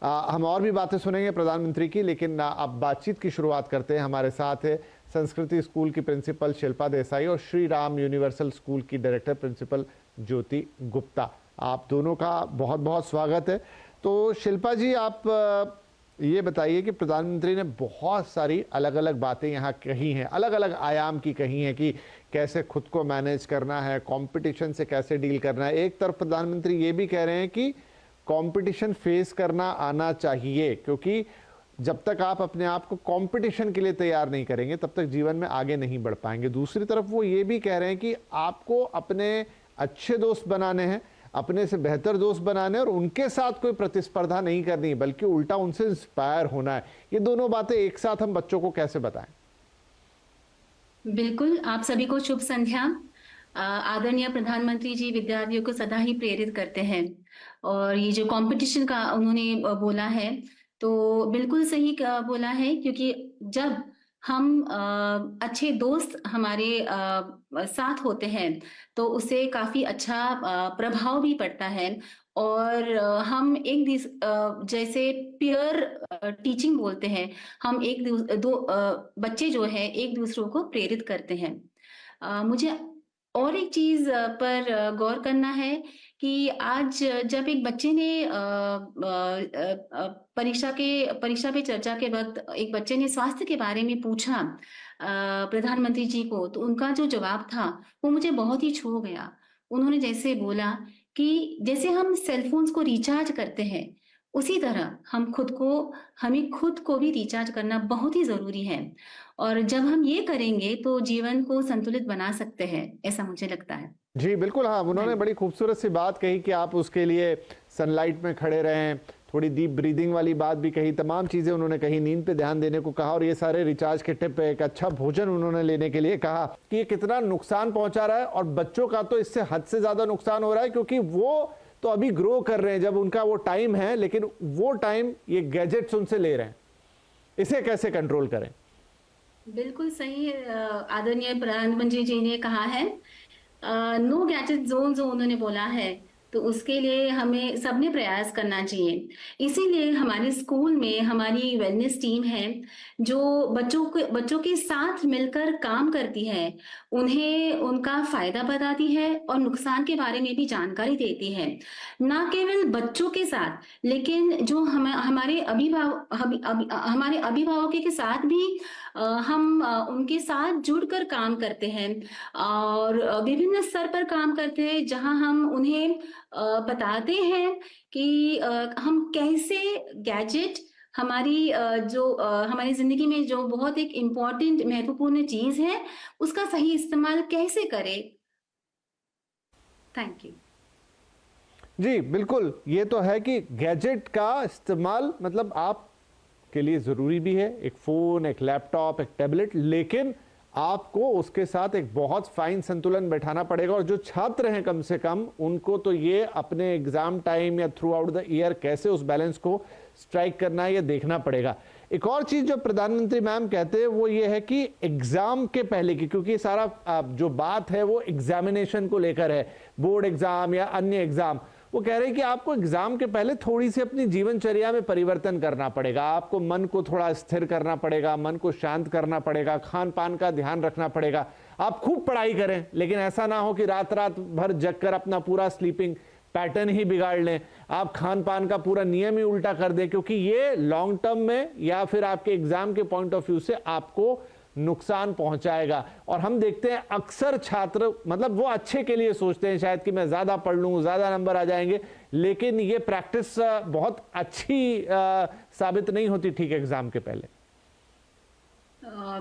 हम और भी बातें सुनेंगे प्रधानमंत्री की, लेकिन अब बातचीत की शुरुआत करते हैं। हमारे साथ है संस्कृति स्कूल की प्रिंसिपल शिल्पा देसाई और श्री राम यूनिवर्सल स्कूल की डायरेक्टर प्रिंसिपल ज्योति गुप्ता। आप दोनों का बहुत बहुत स्वागत है। तो शिल्पा जी, आप ये बताइए कि प्रधानमंत्री ने बहुत सारी अलग अलग बातें यहाँ कही हैं, अलग अलग आयाम की कही हैं कि कैसे खुद को मैनेज करना है, कंपटीशन से कैसे डील करना है। एक तरफ प्रधानमंत्री ये भी कह रहे हैं कि कंपटीशन फेस करना आना चाहिए, क्योंकि जब तक आप अपने आप को कंपटीशन के लिए तैयार नहीं करेंगे तब तक जीवन में आगे नहीं बढ़ पाएंगे। दूसरी तरफ वो ये भी कह रहे हैं कि आपको अपने अच्छे दोस्त बनाने हैं, अपने से बेहतर दोस्त बनाने और उनके साथ कोई प्रतिस्पर्धा नहीं करनी, बल्कि उल्टा उनसे इंस्पायर होना है। ये दोनों बातें एक साथ हम बच्चों को कैसे बताएं? बिल्कुल, आप सभी को शुभ संध्या। आदरणीय प्रधानमंत्री जी विद्यार्थियों को सदा ही प्रेरित करते हैं और ये जो कंपटीशन का उन्होंने बोला है, तो बिल्कुल सही बोला है, क्योंकि जब हम अच्छे दोस्त हमारे साथ होते हैं तो उससे काफी अच्छा प्रभाव भी पड़ता है। और हम जैसे पीयर टीचिंग बोलते हैं, हम बच्चे जो है एक दूसरों को प्रेरित करते हैं। मुझे और एक चीज पर गौर करना है कि आज जब एक बच्चे ने परीक्षा पे चर्चा के वक्त एक बच्चे ने स्वास्थ्य के बारे में पूछा प्रधानमंत्री जी को, तो उनका जो जवाब था वो मुझे बहुत ही छू गया। उन्होंने जैसे बोला कि जैसे हम सेल फोन्स को रिचार्ज करते हैं, उसी तरह हमें खुद को भी रिचार्ज करना बहुत ही जरूरी है। और जब हम ये करेंगे तो जीवन को संतुलित बना सकते हैं, ऐसा मुझे लगता है। जी बिल्कुल, हाँ, उन्होंने बड़ी खूबसूरत सी बात कही कि आप उसके लिए सनलाइट में खड़े रहें, थोड़ी डीप ब्रीदिंग वाली बात भी कही, तमाम चीज़ें उन्होंने कही, नींद पे ध्यान देने को कहा और ये सारे रिचार्ज के टिप, एक अच्छा भोजन उन्होंने लेने के लिए कहा कि ये कितना नुकसान पहुंचा रहा है। और बच्चों का तो इससे हद से ज़्यादा नुकसान हो रहा है, क्योंकि वो तो अभी ग्रो कर रहे हैं, जब उनका वो टाइम है, लेकिन वो टाइम ये गैजेट्स उनसे ले रहे हैं। इसे कैसे कंट्रोल करें? बिल्कुल सही आदरणीय प्रधानमंत्री जी ने कहा है, नो गैजेट जोन जो उन्होंने बोला है, तो उसके लिए हमें सबने प्रयास करना चाहिए। इसीलिए हमारे स्कूल में हमारी वेलनेस टीम है जो बच्चों के साथ मिलकर काम करती है, उन्हें उनका फायदा बताती है और नुकसान के बारे में भी जानकारी देती है। ना केवल बच्चों के साथ, लेकिन जो हमारे अभिभावकों के साथ भी हम उनके साथ जुड़कर काम करते हैं और विभिन्न स्तर पर काम करते हैं, जहां हम उन्हें बताते हैं कि हम कैसे गैजेट हमारी जिंदगी में जो बहुत एक इम्पोर्टेंट महत्वपूर्ण चीज है, उसका सही इस्तेमाल कैसे करें। Thank you. जी बिल्कुल, ये तो है कि गैजेट का इस्तेमाल मतलब आप के लिए ज़रूरी भी है, एक फ़ोन, एक लैपटॉप, एक टैबलेट, लेकिन आपको उसके साथ एक बहुत फाइन संतुलन बैठाना पड़ेगा। और जो छात्र हैं कम से कम, उनको तो ये अपने एग्ज़ाम टाइम या थ्रू आउट द ईयर कैसे उस बैलेंस को स्ट्राइक करना है, ये देखना पड़ेगा। एक और चीज़ जो प्रधानमंत्री मैम कहते हैं वो ये है कि एग्ज़ाम के पहले की, क्योंकि सारा जो बात है वो एग्जामिनेशन को लेकर है, बोर्ड एग्ज़ाम या अन्य एग्ज़ाम, वो कह रहे हैं कि आपको एग्जाम के पहले थोड़ी सी अपनी जीवनचर्या में परिवर्तन करना पड़ेगा। आपको मन को थोड़ा स्थिर करना पड़ेगा, मन को शांत करना पड़ेगा, खान पान का ध्यान रखना पड़ेगा। आप खूब पढ़ाई करें, लेकिन ऐसा ना हो कि रात रात भर जग कर अपना पूरा स्लीपिंग पैटर्न ही बिगाड़ लें, आप खान पान का पूरा नियम ही उल्टा कर दें, क्योंकि ये लॉन्ग टर्म में या फिर आपके एग्जाम के पॉइंट ऑफ व्यू से आपको नुकसान पहुंचाएगा। और हम देखते हैं अक्सर छात्र मतलब वो अच्छे के लिए सोचते हैं शायद कि मैं ज्यादा पढ़ लूं, ज्यादा नंबर आ जाएंगे, लेकिन ये प्रैक्टिस बहुत अच्छी साबित नहीं होती ठीक एग्जाम के पहले।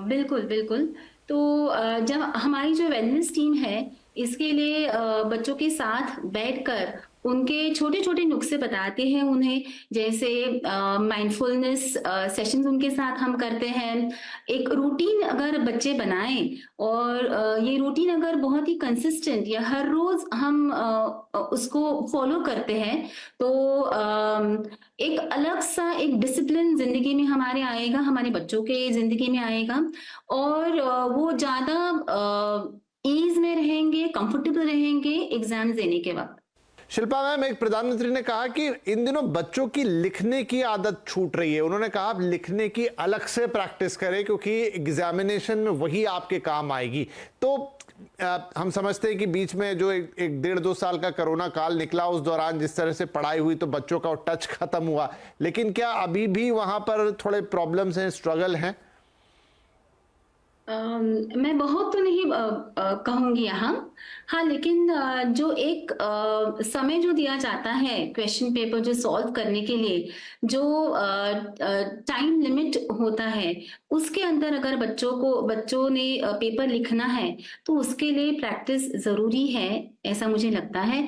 बिल्कुल बिल्कुल। तो जब हमारी जो वेलनेस टीम है, इसके लिए बच्चों के साथ बैठकर उनके छोटे छोटे नुस्खे बताते हैं उन्हें, जैसे माइंडफुलनेस सेशंस उनके साथ हम करते हैं। एक रूटीन अगर बच्चे बनाएं और ये रूटीन अगर बहुत ही कंसिस्टेंट या हर रोज हम उसको फॉलो करते हैं, तो एक अलग सा एक डिसिप्लिन जिंदगी में हमारे आएगा, हमारे बच्चों के जिंदगी में आएगा और वो ज्यादा ईज में रहेंगे, कंफर्टेबल रहेंगे एग्जाम देने के वक्त। शिल्पा मैम, एक प्रधानमंत्री ने कहा कि इन दिनों बच्चों की लिखने की आदत छूट रही है। उन्होंने कहा आप लिखने की अलग से प्रैक्टिस करें क्योंकि एग्जामिनेशन में वही आपके काम आएगी। तो हम समझते हैं कि बीच में जो एक 1.5-2 साल का कोरोना काल निकला, उस दौरान जिस तरह से पढ़ाई हुई तो बच्चों का टच खत्म हुआ, लेकिन क्या अभी भी वहां पर थोड़े प्रॉब्लम्स हैं, स्ट्रगल हैं? मैं बहुत तो नहीं कहूंगी यहाँ। हाँ, लेकिन जो एक समय जो दिया जाता है क्वेश्चन पेपर जो सॉल्व करने के लिए, जो टाइम लिमिट होता है, उसके अंदर अगर बच्चों ने पेपर लिखना है तो उसके लिए प्रैक्टिस जरूरी है, ऐसा मुझे लगता है।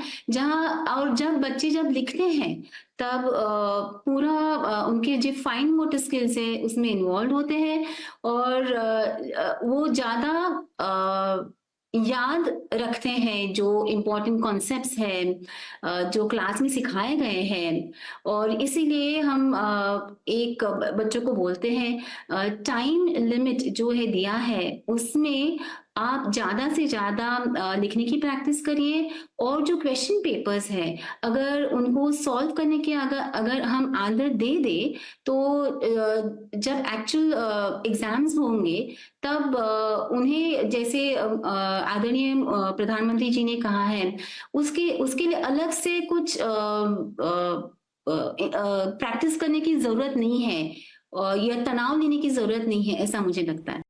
और जब बच्चे लिखते हैं तब पूरा उनके जो फाइन मोटर स्किल्स है उसमें इन्वॉल्व होते हैं, और वो ज्यादा याद रखते हैं जो इम्पोर्टेंट कॉन्सेप्ट्स हैं जो क्लास में सिखाए गए हैं। और इसीलिए हम एक बच्चों को बोलते हैं टाइम लिमिट जो है दिया है उसमें आप ज्यादा से ज्यादा लिखने की प्रैक्टिस करिए। और जो क्वेश्चन पेपर्स है अगर उनको सॉल्व करने के अगर हम आंसर दे दे तो जब एक्चुअल एग्जाम्स होंगे तब उन्हें जैसे आदरणीय प्रधानमंत्री जी ने कहा है उसके लिए अलग से कुछ प्रैक्टिस करने की जरूरत नहीं है, या तनाव लेने की जरूरत नहीं है, ऐसा मुझे लगता है।